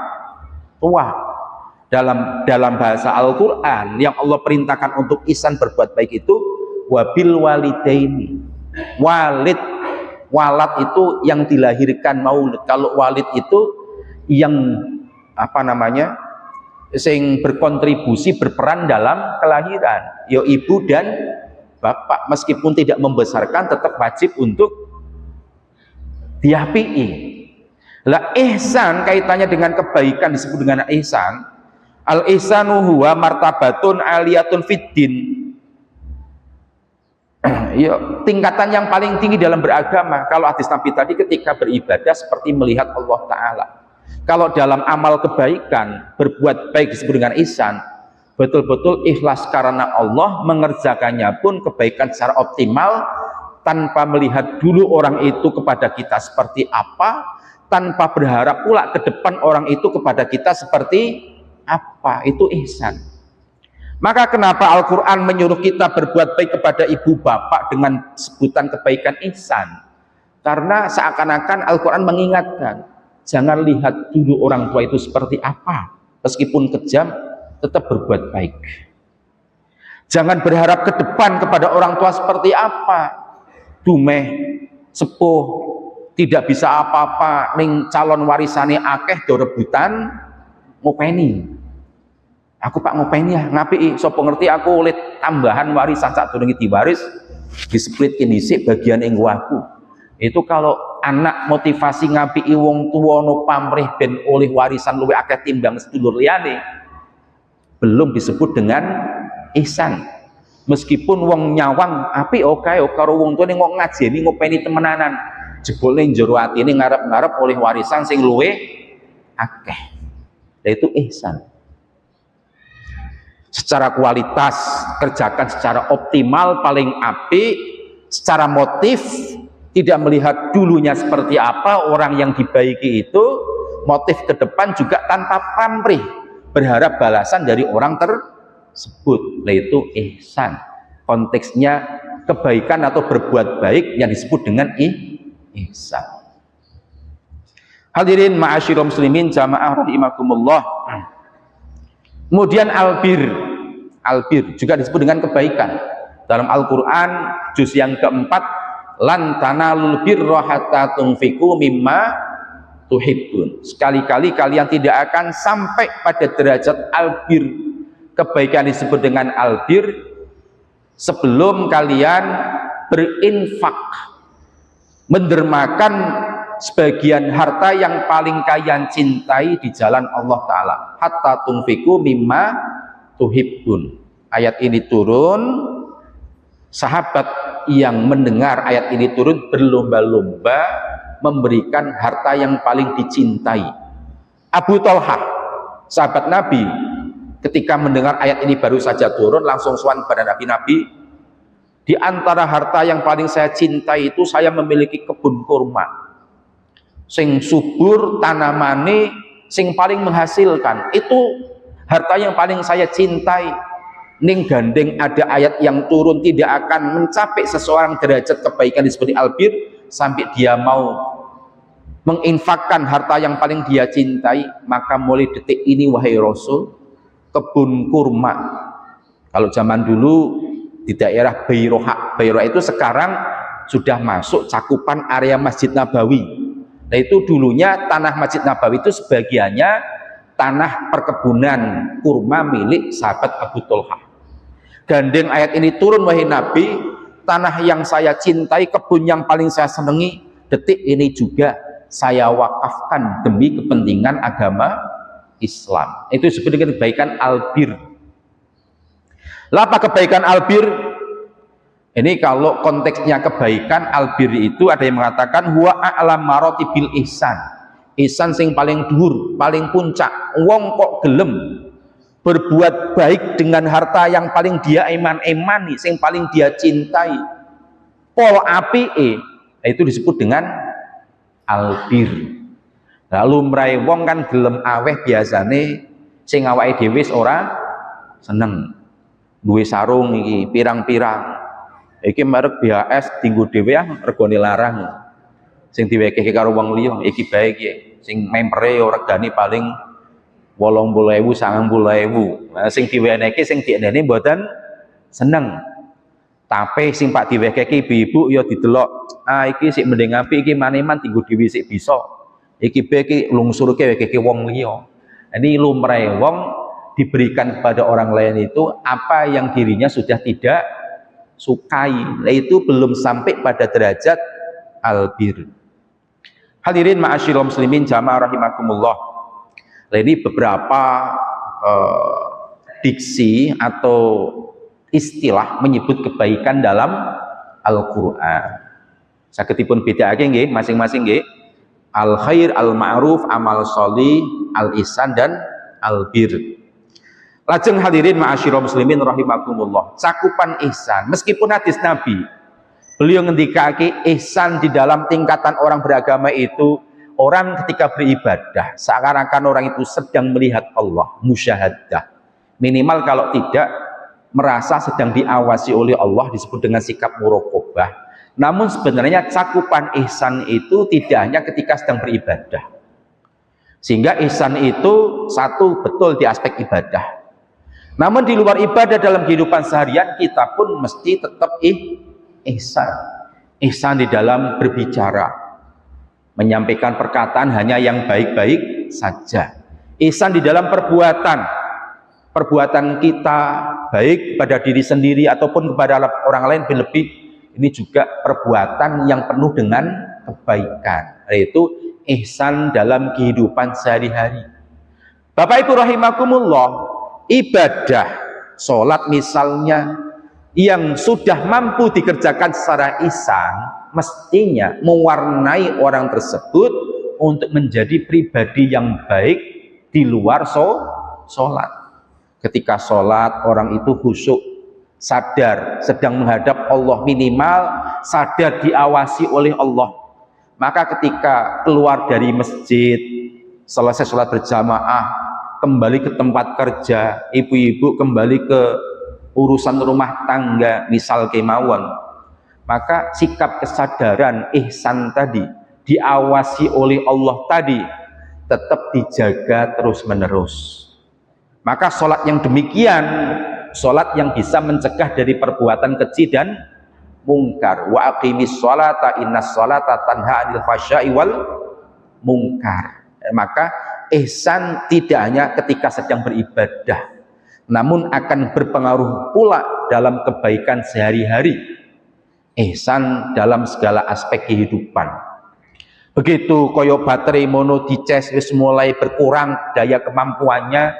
tua. Dalam bahasa Al-Quran yang Allah perintahkan untuk ihsan berbuat baik itu wabil walidaini. Walad itu yang dilahirkan maulid. Kalau walid itu yang sing berkontribusi berperan dalam kelahiran, ya ibu dan bapak, meskipun tidak membesarkan tetap wajib untuk diapii. Lah ihsan kaitannya dengan kebaikan disebut dengan ihsan. Al ihsanu huwa martabatun aliyatun fiddin. Ya, tingkatan yang paling tinggi dalam beragama. Kalau hadis Nabi tadi ketika beribadah seperti melihat Allah Ta'ala. Kalau dalam amal kebaikan berbuat baik disebut dengan ihsan, betul-betul ikhlas karena Allah, mengerjakannya pun kebaikan secara optimal tanpa melihat dulu orang itu kepada kita seperti apa, tanpa berharap pula ke depan orang itu kepada kita seperti apa. Itu ihsan. Maka kenapa Al-Quran menyuruh kita berbuat baik kepada ibu bapak dengan sebutan kebaikan ihsan? Karena seakan-akan Al-Quran mengingatkan, Jangan lihat dulu orang tua itu seperti apa, meskipun kejam tetap berbuat baik. Jangan berharap ke depan kepada orang tua seperti apa, dumeh sepuh tidak bisa apa-apa, ning calon warisane akeh do rebutan ngopeni. Aku pak ngopeni ya, ngapi sapa ngerti aku oleh tambahan warisan sadurunge diwaris displitke dhisik bagian ing aku. Itu kalau anak motivasi ngapi wong tuwa no pamrih ben oleh warisan luwih akeh timbang sedulur liyane, belum disebut dengan ihsan. Meskipun wong nyawang apik oke karo wong tuane kok ngajeni ngopeni temenanan, jebule njero atine ngarep-ngarep oleh warisan sing luwih akeh. Itu ihsan. Secara kualitas kerjakan secara optimal paling apik, secara motif tidak melihat dulunya seperti apa orang yang dibaiki itu, motif ke depan juga tanpa pamrih berharap balasan dari orang tersebut, yaitu ihsan. Konteksnya kebaikan atau berbuat baik yang disebut dengan ihsan. Hadirin ma'asyiral muslimin jamaah rahimakumullah. Kemudian albir juga disebut dengan kebaikan. Dalam Al-Quran juz yang keempat, lan tanalul birra hatta tunfiqu mimma tuhibbun. Sekali-kali kalian tidak akan sampai pada derajat albir, kebaikan disebut dengan albir, sebelum kalian berinfak, mendermakan sebagian harta yang paling kalian cintai di jalan Allah Ta'ala. Hatta tunfiqu mimma tuhibbun. Ayat ini turun, sahabat yang mendengar ayat ini turun berlomba-lomba memberikan harta yang paling dicintai. Abu Thalhah, sahabat Nabi, ketika mendengar ayat ini baru saja turun langsung sowan pada Nabi, di antara harta yang paling saya cintai itu saya memiliki kebun kurma sing subur, tanamane sing paling menghasilkan, itu harta yang paling saya cintai. Ning gandeng ada ayat yang turun tidak akan mencapai seseorang derajat kebaikan seperti albir sampai dia mau menginfakkan harta yang paling dia cintai. Maka mulai detik ini wahai Rasul, kebun kurma, kalau zaman dulu di daerah Bairoha itu sekarang sudah masuk cakupan area Masjid Nabawi. Nah itu dulunya tanah Masjid Nabawi itu sebagiannya tanah perkebunan kurma milik sahabat Abu Thalhah. Gandeng ayat ini turun, wahai Nabi, tanah yang saya cintai, kebun yang paling saya senangi, detik ini juga saya wakafkan demi kepentingan agama Islam. Itu disebut dengan kebaikan albir. Apa kebaikan albir? Ini kalau konteksnya kebaikan albir itu ada yang mengatakan huwa a'lam maratibil ihsan. Ihsan sing paling dhuwur, paling puncak. Wong kok gelem berbuat baik dengan harta yang paling dia eman-emani, sing paling dia cintai. Pol apike itu disebut dengan albir. Lalu mrai wong kan gelem aweh biasane sing awake dhewe ora seneng. Duwe sarung iki pirang-pirang. Iki merek BHS tinggu dhewe regane larang. Sing diwekehke karo wong liya iki bae iki. Sing mempere regane paling 80.000 90.000. Nah sing diwenehke sing dienene mboten seneng. Tapi sing pak diwekehke ibu-ibu ya didelok. Ah iki sik mending apik iki maneman tinggu dhewe sik bisa. Iki bae iki lungsurke wekehke wong liya. Ini lumrahe wong diberikan kepada orang lain itu apa yang dirinya sudah tidak sukai. Nah itu belum sampai pada derajat albir. Hadirin ma'asyiral muslimin jamaah rahimakumullah. Nah ini beberapa diksi atau istilah menyebut kebaikan dalam Al-Qur'an. Sagedipun bedakake nggih masing-masing nggih. Al khair, al ma'ruf, amal sholih, al ihsan dan al bir. Lajeng hadirin ma'asyiral muslimin rahimakumullah, cakupan ihsan meskipun hadis Nabi beliau ngendikake ihsan di dalam tingkatan orang beragama itu orang ketika beribadah seakan-akan orang itu sedang melihat Allah, musyahadah. Minimal kalau tidak merasa sedang diawasi oleh Allah disebut dengan sikap muraqabah. Namun sebenarnya cakupan ihsan itu tidak hanya ketika sedang beribadah. Sehingga ihsan itu satu betul di aspek ibadah. Namun di luar ibadah dalam kehidupan seharian kita pun mesti tetap ihsan. Ihsan di dalam berbicara, menyampaikan perkataan hanya yang baik-baik saja. Ihsan di dalam perbuatan kita baik pada diri sendiri ataupun kepada orang lain lebih, ini juga perbuatan yang penuh dengan kebaikan, yaitu ihsan dalam kehidupan sehari-hari. Bapak Ibu rahimakumullah, ibadah sholat misalnya yang sudah mampu dikerjakan secara ihsan mestinya mewarnai orang tersebut untuk menjadi pribadi yang baik di luar sholat. Ketika sholat orang itu khusyuk, sadar sedang menghadap Allah, minimal sadar diawasi oleh Allah. Maka ketika keluar dari masjid, selesai sholat berjamaah, kembali ke tempat kerja, ibu-ibu kembali ke urusan rumah tangga, misal kemauan, maka sikap kesadaran ihsan tadi, diawasi oleh Allah tadi, tetap dijaga terus menerus. Maka sholat yang demikian, sholat yang bisa mencegah dari perbuatan keji dan mungkar. Wa aqimis sholata innas sholata tanha 'anil fahsya'i wal mungkar. Maka ihsan tidak hanya ketika sedang beribadah, namun akan berpengaruh pula dalam kebaikan sehari-hari. Ihsan dalam segala aspek kehidupan. Begitu koyo baterai mono dicas wis mulai berkurang daya kemampuannya,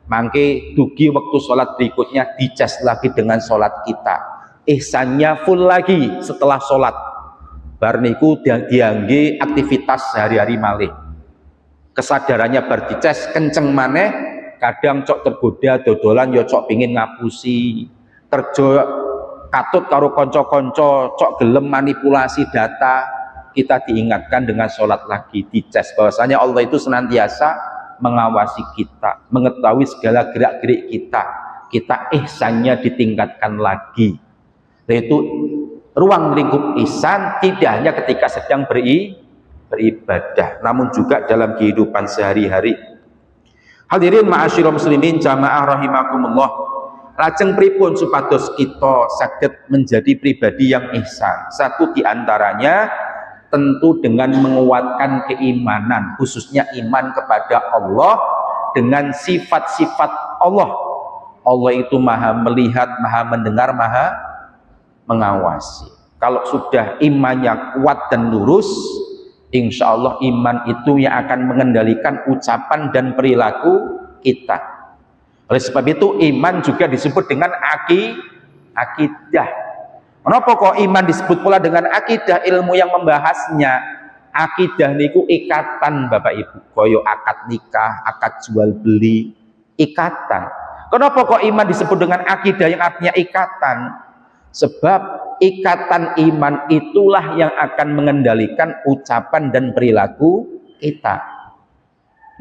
mangke dugi waktu sholat berikutnya dicas lagi dengan sholat kita. Ihsannya full lagi setelah sholat, bar niku diangge aktivitas sehari-hari malih, kesadarannya bar dicas kenceng maneh, kadang cok tergoda dodolan ya cok pingin ngapusi, terjo katut karo konco-konco cok gelem manipulasi data, kita diingatkan dengan sholat lagi dicas bahwasanya Allah itu senantiasa mengawasi kita, mengetahui segala gerak-gerik kita ihsannya ditingkatkan lagi. Yaitu ruang lingkup ihsan tidak hanya ketika sedang beribadah, namun juga dalam kehidupan sehari-hari. Hadirin ma'asyiral muslimin jamaah rahimakumullah, lajeng pripun supados kita saged menjadi pribadi yang ihsan? Satu diantaranya tentu dengan menguatkan keimanan, khususnya iman kepada Allah dengan sifat-sifat Allah. Allah itu maha melihat, maha mendengar, maha mengawasi. Kalau sudah imannya kuat dan lurus, insya Allah iman itu yang akan mengendalikan ucapan dan perilaku kita. Oleh sebab itu iman juga disebut dengan akidah. Kenapa kok iman disebut pula dengan akidah? Ilmu yang membahasnya, akidah niku ikatan Bapak Ibu, koyo akad nikah, akad jual beli, ikatan. Kenapa kok iman disebut dengan akidah yang artinya ikatan? Sebab ikatan iman itulah yang akan mengendalikan ucapan dan perilaku kita.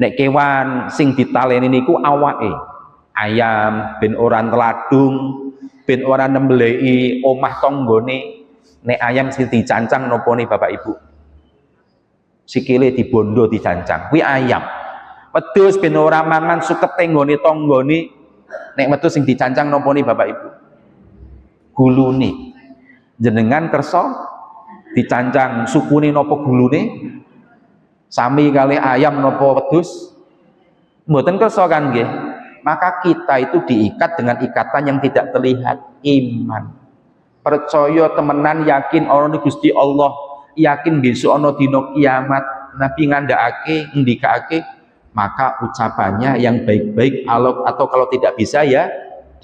Nek kewan sing ditaleni niku awake, ayam ben ora teladung, ben ora nembelei omah tanggane. Nek ayam sing dicancang napa nih Bapak Ibu? Sikile dibondo dicancang, kuwi ayam. Wedhus ben ora mangan sukete nggone tanggane. Nek wedhus sing dicancang napa nih Bapak Ibu? Gulune. Jenengan kersa dicancang sukune napa gulune? Sami kali ayam napa wedhus? Mboten kersa kan nggih. Maka kita itu diikat dengan ikatan yang tidak terlihat, iman. Percaya temenan, yakin ana Gusti Allah, yakin besok ana dina kiamat, Nabi ngandhakake, ngendikake, maka ucapannya yang baik-baik atau kalau tidak bisa ya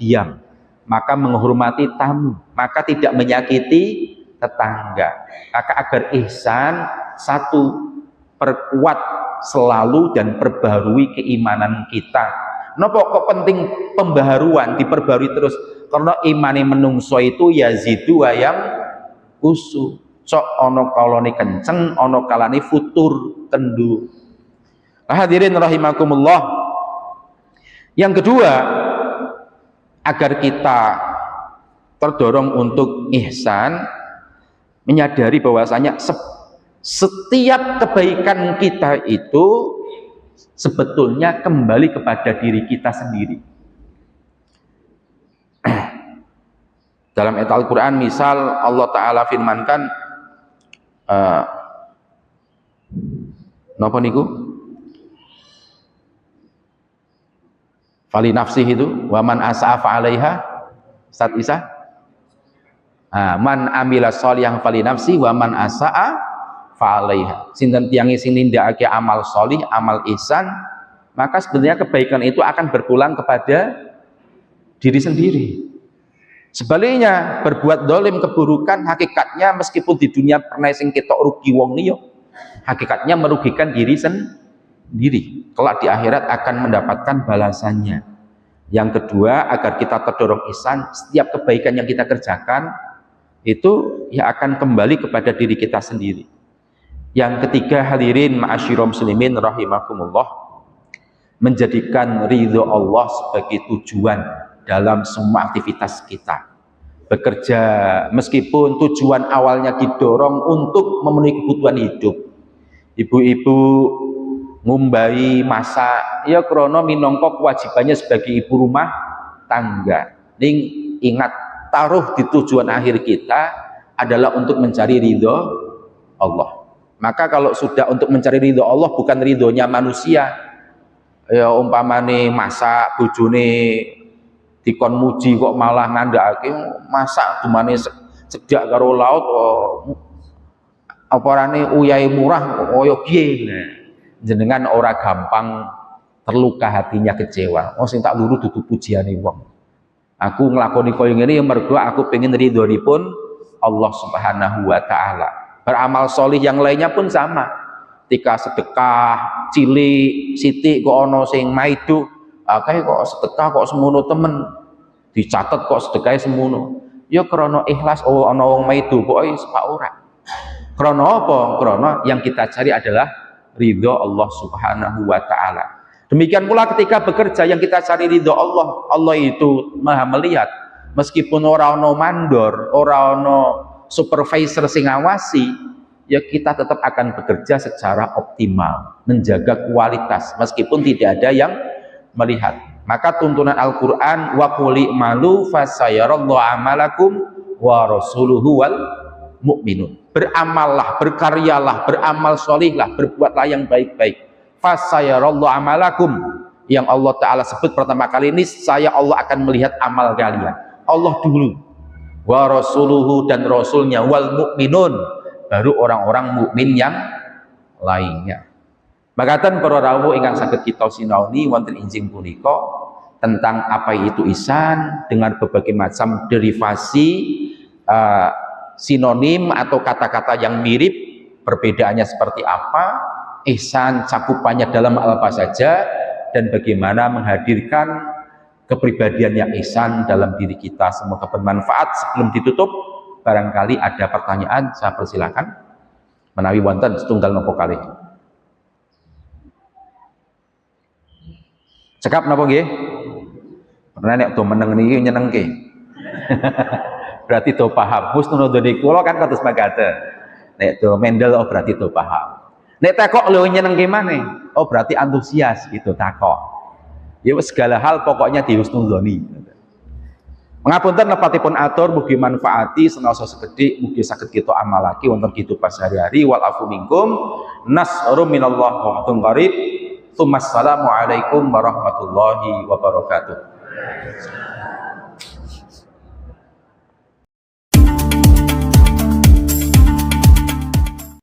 diam. Maka menghormati tamu, maka tidak menyakiti tetangga. Maka agar ihsan, satu, perkuat selalu dan perbaharui keimanan kita. Napa kok penting pembaharuan, diperbarui terus? Karena imane menungso itu yazidu wa yang usu. Sok ana kalane kenceng, ana kalane futur kendu. Hadirin rahimakumullah. Yang kedua, agar kita terdorong untuk ihsan, menyadari bahwasanya setiap kebaikan kita itu sebetulnya kembali kepada diri kita sendiri. Dalam ayat Al-Quran misal Allah Ta'ala firmankan napa niku? Fali nafsih itu wa man asa'a fa'alaiha Ustaz Isa. Man amila sholihan fali nafsi wa man asa'a fa'alaiha. Sinten tiange sing nindakake amal sholih, amal ihsan, maka sebenarnya kebaikan itu akan berpulang kepada diri sendiri. Sebaliknya, berbuat dolim keburukan hakikatnya meskipun di dunia pernah sing ketok rugi wong liya, hakikatnya merugikan diri sendiri. Kelak di akhirat akan mendapatkan balasannya. Yang kedua, agar kita terdorong ihsan, setiap kebaikan yang kita kerjakan itu ya akan kembali kepada diri kita sendiri. Yang ketiga, hadirin ma'asyiral muslimin rahimakumullah, menjadikan ridho Allah sebagai tujuan dalam semua aktivitas kita. Bekerja meskipun tujuan awalnya didorong untuk memenuhi kebutuhan hidup. Ibu-ibu ngumbai masak ya krono minangka kewajibannya sebagai ibu rumah tangga. Ning ingat, taruh di tujuan akhir kita adalah untuk mencari ridho Allah. Maka kalau sudah untuk mencari ridho Allah, bukan ridhonya manusia, ya umpamane masak bojone dikon muji kok malah ngandhakake masak dumane sedak karo laut oporane uyahe murah kaya piye. Jenengan ora gampang terluka hatinya, kecewa. Oh sing tak luru dudu pujiane wong. Aku nglakoni kaya ngene ya mergo aku pengen ridhonipun Allah Subhanahu wa taala. Beramal solih yang lainnya pun sama. Ketika sedekah cilik sithik kok ana sing maidu, akeh kok sedekah kok semono temen, dicatet kok sedekahe semono. Ya krana ikhlas, oh ana wong maidu pokoke sepak ora. Krana apa? Krana yang kita cari adalah ridho Allah Subhanahu wa taala. Demikian pula ketika bekerja yang kita cari ridho Allah. Allah itu Maha melihat. Meskipun ora ana mandor, ora ana supervisor sing ngawasi, ya kita tetap akan bekerja secara optimal, menjaga kualitas meskipun tidak ada yang melihat. Maka tuntunan Al-Qur'an wa qul i'malu fasayarallahu amalakum wa rasuluhu wal mu'minun. Beramallah, berkaryalah, beramal solihlah, berbuatlah yang baik-baik. Fasayarallahu amalakum, yang Allah Ta'ala sebut pertama kali ini, saya Allah akan melihat amal kalian. Allah dulu, wa rasuluhu, dan rasulnya, wal mu'minun, baru orang-orang mukmin yang lainnya. Makatan para rawuh ingkang saged kita sinaoni wonten injing punika tentang apa itu ihsan dengan berbagai macam derivasi sinonim atau kata-kata yang mirip, perbedaannya seperti apa, ihsan cakupannya dalam apa saja, dan bagaimana menghadirkan kepribadian yang ihsan dalam diri kita. Semoga bermanfaat. Sebelum ditutup, barangkali ada pertanyaan, saya persilakan. Menawi wonten setunggal nopo kali. Cekap napa nggih? Pernah nek do meneng niki nyenengke. Berarti do paham. Husnudoni kula kan kados mangkate. Nek do mendel oh berarti do paham. Nek takok lho nyenengke maneh, oh berarti antusias gitu takok. Ya segala hal pokoknya di husnudoni. Mengapunten lepatipun atur mugi manfaati senaosa sekedhik mugi saged kita amalake wonten kehidupan sehari-hari. Wal afu minkum nasrum minallah wa fathun qarib. Assalamualaikum warahmatullahi wabarakatuh.